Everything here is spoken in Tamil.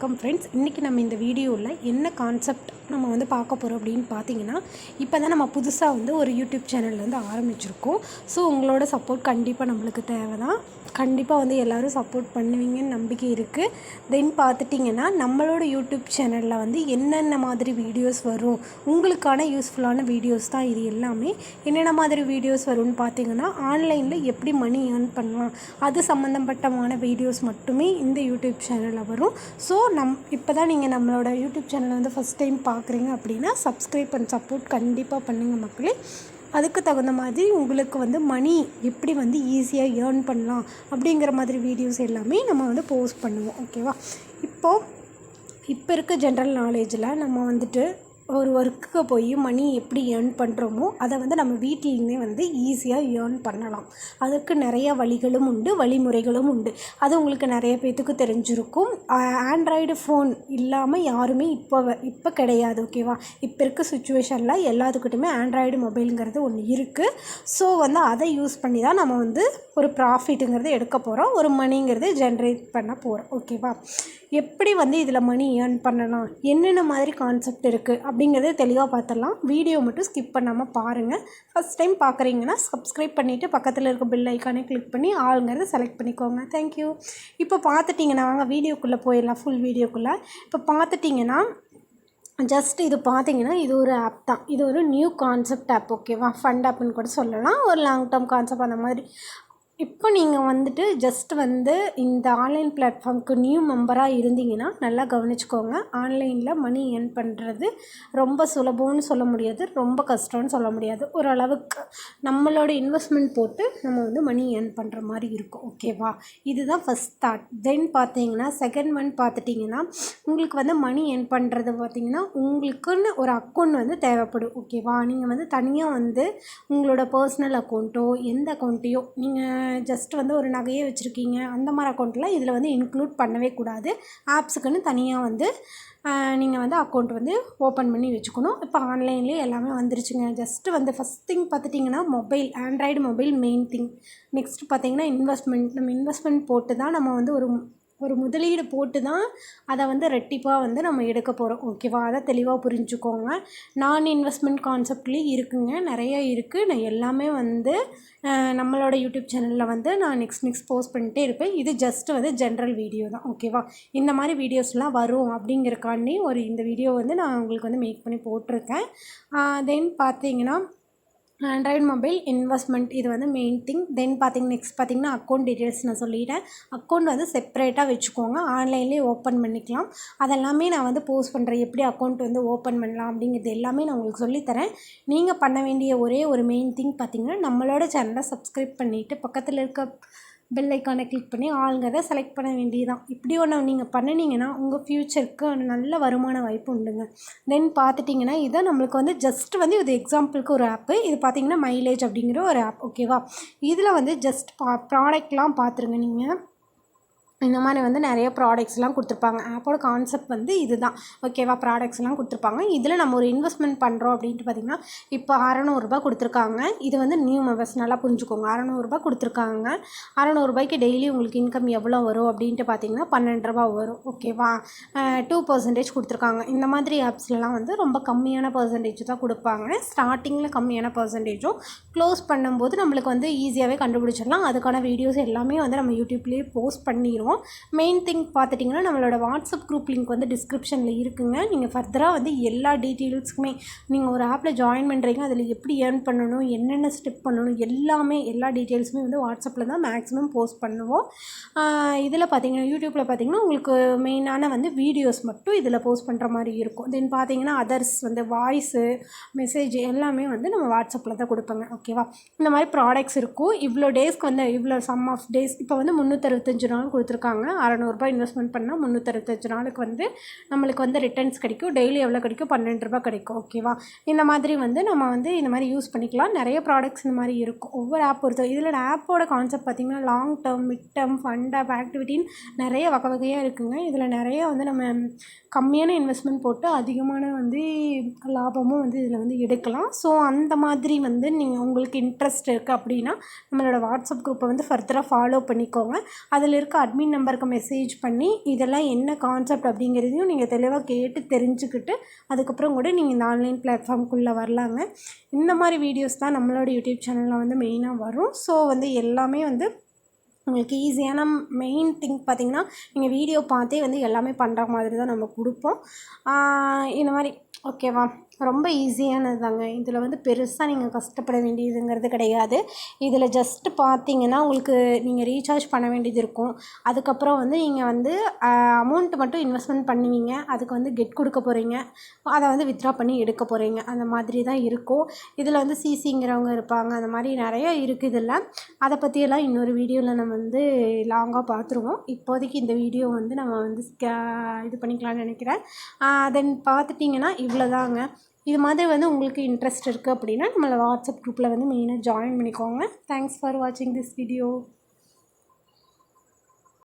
வணக்கம் ஃப்ரெண்ட்ஸ். இன்றைக்கி நம்ம இந்த வீடியோவில் என்ன கான்செப்ட் நம்ம வந்து பார்க்க போகிறோம் அப்படின்னு பார்த்தீங்கன்னா, இப்போ தான் நம்ம புதுசாக ஒரு யூடியூப் சேனல் ஆரம்பிச்சிருக்கோம். ஸோ உங்களோட சப்போர்ட் கண்டிப்பாக நம்மளுக்கு தேவை தான். கண்டிப்பாக எல்லோரும் சப்போர்ட் பண்ணுவீங்கன்னு நம்பிக்கை இருக்குது. தென் பார்த்துட்டிங்கன்னா நம்மளோட யூடியூப் சேனலில் என்னென்ன மாதிரி வீடியோஸ் வரும், உங்களுக்கான யூஸ்ஃபுல்லான வீடியோஸ் தான் இது எல்லாமே. என்னென்ன மாதிரி வீடியோஸ் வரும்னு பார்த்தீங்கன்னா, ஆன்லைனில் எப்படி மணி ஏர்ன் பண்ணலாம் அது சம்மந்தப்பட்டமான வீடியோஸ் மட்டுமே இந்த யூடியூப் சேனலில் வரும். ஸோ இப்போ தான் நீங்கள் நம்மளோட யூடியூப் சேனலை ஃபஸ்ட் டைம் பார்க்குறீங்க அப்படின்னா சப்ஸ்கிரைப் பண்ணி சப்போர்ட் கண்டிப்பாக பண்ணுங்கள் மக்களே. அதுக்கு தகுந்த மாதிரி உங்களுக்கு மணி எப்படி ஈஸியாக ஏர்ன் பண்ணலாம் அப்படிங்கிற மாதிரி வீடியோஸ் எல்லாமே நம்ம போஸ்ட் பண்ணுவோம். ஓகேவா? இப்போ இருக்க ஜென்ரல் நாலேஜில் நம்ம ஒரு ஒர்க்குக்கு போய் மணி எப்படி ஏர்ன் பண்ணுறோமோ அதை நம்ம வீட்டிலேருந்தே ஈஸியாக ஏர்ன் பண்ணலாம். அதுக்கு நிறைய வழிகளும் உண்டு, வழிமுறைகளும் உண்டு. அது உங்களுக்கு நிறைய பேர்த்துக்கு தெரிஞ்சிருக்கும். ஆண்ட்ராய்டு ஃபோன் இல்லாமல் யாருமே இப்போ கிடையாது. ஓகேவா? இப்போ இருக்க சுச்சுவேஷனில் எல்லாத்துக்கிட்டையுமே ஆண்ட்ராய்டு மொபைலுங்கிறது ஒன்று இருக்குது. ஸோ அதை யூஸ் பண்ணி தான் நம்ம ஒரு ப்ராஃபிட்டுங்கிறது எடுக்க போகிறோம், ஒரு மணிங்கிறது ஜென்ரேட் பண்ண போகிறோம். ஓகேவா? எப்படி இதில் மணி ஏர்ன் பண்ணலாம், என்னென்ன மாதிரி கான்செப்ட் இருக்குது அப்படிங்கிறத தெளிவாக பார்த்துடலாம். வீடியோ மட்டும் ஸ்கிப் பண்ணாமல் பாருங்கள். ஃபஸ்ட் டைம் பார்க்குறீங்கன்னா சப்ஸ்கிரைப் பண்ணிவிட்டு பக்கத்தில் இருக்க பெல் ஐக்கானே கிளிக் பண்ணி ஆளுங்கிறத செலக்ட் பண்ணிக்கோங்க. தேங்க்யூ. இப்போ பார்த்துட்டிங்கன்னா வாங்க வீடியோக்குள்ளே போயிடலாம், ஃபுல் வீடியோக்குள்ளே. இப்போ பார்த்துட்டிங்கன்னா ஜஸ்ட் இது பார்த்தீங்கன்னா இது ஒரு ஆப் தான். இது ஒரு நியூ கான்செப்ட் ஆப். ஓகேவா? ஃபண்ட் ஆப்புன்னு கூட சொல்லலாம், ஒரு லாங் டேர்ம் கான்செப்ட் அந்த மாதிரி. இப்போ நீங்கள் ஜஸ்ட் இந்த ஆன்லைன் பிளாட்ஃபார்முக்கு நியூ மெம்பராக இருந்தீங்கன்னா நல்லா கவனிச்சுக்கோங்க. ஆன்லைனில் மணி ஏர்ன் பண்ணுறது ரொம்ப சுலபம்னு சொல்ல முடியாது, ரொம்ப கஷ்டம்னு சொல்ல முடியாது. ஓரளவுக்கு நம்மளோட இன்வெஸ்ட்மெண்ட் போட்டு நம்ம மணி ஏர்ன் பண்ணுற மாதிரி இருக்கும். ஓகேவா? இதுதான் ஃபஸ்ட் தாட். தென் பார்த்தீங்கன்னா செகண்ட் ஒன் பார்த்துட்டிங்கன்னா உங்களுக்கு மணி ஏர்ன் பண்ணுறது பார்த்தீங்கன்னா உங்களுக்குன்னு ஒரு அக்கௌண்ட் தேவைப்படும். ஓகேவா? நீங்கள் தனியாக உங்களோட பர்சனல் அக்கௌண்ட்டோ எந்த அக்கௌண்ட்டையோ நீங்கள் ஜஸ்ட் ஒரு நகையை வச்சுருக்கீங்க அந்த மாதிரி அக்கௌண்ட்டில் இதில் இன்க்ளூட் பண்ணவே கூடாது. ஆப்ஸுக்குன்னு தனியாக நீங்கள் அக்கௌண்ட் ஓப்பன் பண்ணி வச்சுக்கணும். இப்போ ஆன்லைன்லேயே எல்லாமே வந்துருச்சுங்க. ஜஸ்ட்டு ஃபஸ்ட் திங் பார்த்துட்டிங்கன்னா mobile, Android mobile main thing. Next பார்த்திங்கன்னா இன்வெஸ்ட்மெண்ட். நம்ம இன்வெஸ்ட்மெண்ட் போட்டு தான் நம்ம ஒரு முதலீடு போட்டு தான் அதை ரெட்டிப்பாக நம்ம எடுக்க போகிறோம். ஓகேவா? அதை தெளிவாக புரிஞ்சுக்கோங்க. நான் இன்வெஸ்ட்மெண்ட் கான்செப்ட்லேயும் இருக்குங்க, நிறைய இருக்குது. நான் எல்லாமே நம்மளோட யூடியூப் சேனலில் நான் நெக்ஸ்ட் போஸ்ட் பண்ணிட்டே இருப்பேன். இது ஜஸ்ட்டு ஜென்ரல் வீடியோ தான். ஓகேவா? இந்த மாதிரி வீடியோஸ்லாம் வரும் அப்படிங்கிறக்காண்டி இந்த வீடியோ நான் உங்களுக்கு மேக் பண்ணி போட்டிருக்கேன். தென் பார்த்தீங்கன்னா ஆண்ட்ராய்டு மொபைல் இன்வெஸ்ட்மெண்ட் இது மெயின் திங். தென் நெக்ஸ்ட் பார்த்தீங்கன்னா அக்கௌண்ட் டீட்டெயில்ஸ் நான் சொல்லிட்டேன். அக்கௌண்ட் செப்பரேட்டாக வச்சுக்கோங்க, ஆன்லைன்லேயே ஓப்பன் பண்ணிக்கலாம். அதெல்லாமே நான் போஸ்ட் பண்ணுறேன், எப்படி அக்கௌண்ட் ஓப்பன் பண்ணலாம் அப்படிங்கிறது எல்லாமே நான் உங்களுக்கு சொல்லித்தரேன். நீங்கள் பண்ண வேண்டிய ஒரே ஒரு மெயின் திங் பார்த்தீங்கன்னா நம்மளோட சேனலை சப்ஸ்கிரைப் பண்ணிவிட்டு பக்கத்தில் இருக்க பெல் ஐக்கானை கிளிக் பண்ணி ஆளுங்கிறத செலக்ட் பண்ண வேண்டியதான். இப்படி ஒன்று நீங்கள் பண்ணினீங்கன்னா உங்கள் ஃப்யூச்சருக்கு நல்ல வருமான வாய்ப்பு உண்டுங்க. தென் பார்த்துட்டிங்கன்னா இதை நம்மளுக்கு ஜஸ்ட் இது எக்ஸாம்பிளுக்கு ஒரு ஆப்பு. இது பார்த்திங்கன்னா மைலேஜ் அப்படிங்கிற ஒரு ஆப். ஓகேவா? இதில் ஜஸ்ட் ப்ராடக்ட்லாம் பார்த்துருங்க. நீங்கள் இந்த மாதிரி நிறைய ப்ராடக்ட்ஸ்லாம் கொடுத்துருப்பாங்க. ஆப்போட கான்செப்ட் இது தான். ஓகேவா? ப்ராடக்ட்ஸ்லாம் கொடுத்துருப்பாங்க. இதில் நம்ம ஒரு இன்வெஸ்ட்மெண்ட் பண்ணுறோம் அப்படின்ட்டு பார்த்திங்கன்னா இப்போ 600 கொடுத்துருக்காங்க. இது நியூ மெம்பர்ஸ் நல்லா புரிஞ்சுக்கோங்க. 600 கொடுத்துருக்காங்க. 600 டெய்லி உங்களுக்கு இன்கம் எவ்வளோ வரும் அப்படின்ட்டு பார்த்திங்கன்னா 12 வரும். ஓகேவா? 2% கொடுத்துருக்காங்க. இந்த மாதிரி ஆப்ஸ்லாம் ரொம்ப கம்மியான பர்சன்டேஜ் தான் கொடுப்பாங்க. ஸ்டார்டிங்கில் கம்மியான பர்சன்டேஜும் க்ளோஸ் பண்ணும்போது நம்மளுக்கு ஈஸியாகவே கண்டுபிடிச்சிடலாம். அதுக்கான வீடியோஸ் எல்லாமே நம்ம யூடியூப்லேயே போஸ்ட் பண்ணிடுவோம். மெயின் திங் பார்த்துட்டிங்கன்னா நம்மளோட வாட்ஸ்அப் குரூப் லிங்க் டிஸ்கிரிப்ஷனில் இருக்குங்க. நீங்கள் ஃபர்தராக எல்லா டீட்டெயில்ஸுக்குமே நீங்கள் ஒரு ஆப்பில் ஜாயின் பண்ணுறீங்க, அதில் எப்படி ஏர்ன் பண்ணணும், என்னென்ன ஸ்டெப் பண்ணணும், எல்லா டீட்டெயில்ஸுமே வாட்ஸ்அப்பில் தான் மேக்ஸிமம் போஸ்ட் பண்ணுவோம். இதில் பார்த்திங்கன்னா யூடியூப்பில் பார்த்திங்கன்னா உங்களுக்கு மெயினான வீடியோஸ் மட்டும் இதில் போஸ்ட் பண்ணுற மாதிரி இருக்கும். தென் பார்த்திங்கன்னா அதர்ஸ் வாய்ஸு மெசேஜ் எல்லாமே நம்ம வாட்ஸ்அப்பில் தான் கொடுப்பேங்க. ஓகேவா? இந்த மாதிரி ப்ராடக்ட்ஸ் இருக்கும். இவ்வளோ டேஸ்க்கு இவ்வளோ சம் ஆஃப் டேஸ் இப்போ 365 நாள் கொடுத்துருக்காங்க. 600 இன்வெஸ்ட்மெண்ட் பண்ணால் 365 நாளுக்கு நம்மளுக்கு ரிட்டர்ன்ஸ் கிடைக்கும். டெய்லி எவ்வளோ கிடைக்கும்? 12 கிடைக்கும். ஓகேவா? இந்த மாதிரி நம்ம இந்த மாதிரி யூஸ் பண்ணிக்கலாம். நிறைய ப்ராடக்ட்ஸ் இந்த மாதிரி இருக்கும். ஒவ்வொரு ஆப் பொறுத்த இதில் ஆப்போட கான்செப்ட் பார்த்திங்கன்னா long term, mid term, fund app, ஆக்டிவிட்டின்னு நிறைய வகையாக இருக்குங்க. இதில் நிறைய நம்ம கம்மியான இன்வெஸ்ட்மெண்ட் போட்டு அதிகமான லாபமும் இதில் எடுக்கலாம். ஸோ அந்த மாதிரி நீங்கள் உங்களுக்கு இன்ட்ரெஸ்ட் இருக்குது அப்படின்னா நம்மளோட வாட்ஸ்அப் குரூப்பை ஃபர்தராக ஃபாலோ பண்ணிக்கோங்க. அதில் இருக்க அட்மின் அட்மின் நம்பருக்கு மெசேஜ் பண்ணி இதெல்லாம் என்ன கான்செப்ட் அப்படிங்கிறதையும் நீங்கள் தெளிவாக கேட்டு தெரிஞ்சுக்கிட்டு அதுக்கப்புறம் கூட நீங்கள் இந்த ஆன்லைன் பிளாட்ஃபார்முக்குள்ளே வரலாங்க. இந்த மாதிரி வீடியோஸ் தான் நம்மளோட யூடியூப் சேனலில் வந்து மெயினாக வரும். ஸோ வந்து எல்லாமே வந்து உங்களுக்கு ஈஸியான மெயின் திங் பார்த்திங்கன்னா நீங்கள் வீடியோ பார்த்தே வந்து எல்லாமே பண்ணுற மாதிரி தான் நம்ம கொடுப்போம். இந்த மாதிரி ஓகேவா, ரொம்ப ஈஸியானது தாங்க. இதில் வந்து பெருசாக நீங்கள் கஷ்டப்பட வேண்டியதுங்கிறது கிடையாது. இதில் ஜஸ்ட்டு பார்த்தீங்கன்னா உங்களுக்கு நீங்கள் ரீசார்ஜ் பண்ண வேண்டியது இருக்கும். அதுக்கப்புறம் வந்து நீங்கள் வந்து அமௌண்ட்டு மட்டும் இன்வெஸ்ட்மெண்ட் பண்ணுவீங்க. அதுக்கு வந்து கெட் கொடுக்க போகிறீங்க, அதை வந்து வித்ட்ரா பண்ணி எடுக்க போகிறீங்க. அந்த மாதிரி தான் இருக்கும். இதில் வந்து சிசிங்கிறவங்க இருப்பாங்க. அந்த மாதிரி நிறைய இருக்குது இதில். அதை பற்றியெல்லாம் இன்னொரு வீடியோவில் நம்ம வந்து லாங்காக பார்த்துருவோம். இப்போதைக்கு இந்த வீடியோ வந்து நம்ம வந்து இது பண்ணிக்கலாம்னு நினைக்கிறேன். தென் பார்த்துட்டிங்கன்னா இவ்வளோதாங்க. இது மாதிரி வந்து உங்களுக்கு இன்ட்ரெஸ்ட் இருக்குது அப்படின்னா நம்மளை வாட்ஸ்அப் குரூப்பில் வந்து மெயினாக ஜாயின் பண்ணிக்கோங்க. தேங்க்ஸ் ஃபார் வாட்சிங் திஸ் வீடியோ.